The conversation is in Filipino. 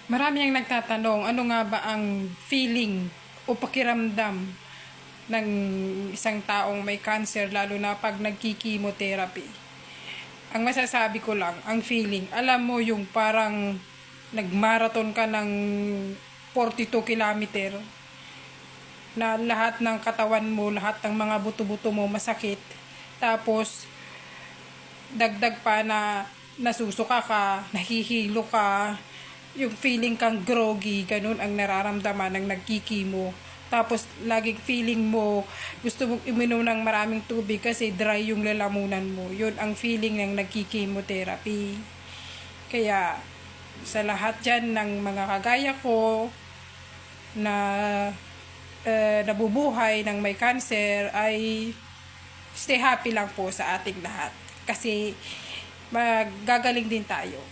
Marami ang nagtatanong, ano nga ba ang feeling o pakiramdam ng isang taong may cancer, lalo na pag nagki-chemotherapy. Ang masasabi ko lang, ang feeling, alam mo yung parang nagmarathon ka ng 42 kilometer na lahat ng katawan mo, lahat ng mga buto-buto mo masakit. Tapos, dagdag pa na nasusuka ka, nahihilo ka, yung feeling kang groggy, ganun ang nararamdaman ng nagkikimo. Tapos, laging feeling mo, gusto mong uminom ng maraming tubig kasi dry yung lalamunan mo. Yun ang feeling ng nagkikimotherapy. Kaya, sa lahat dyan ng mga kagaya ko, na nabubuhay ng may cancer, ay stay happy lang po sa ating lahat. Kasi, magagaling din tayo.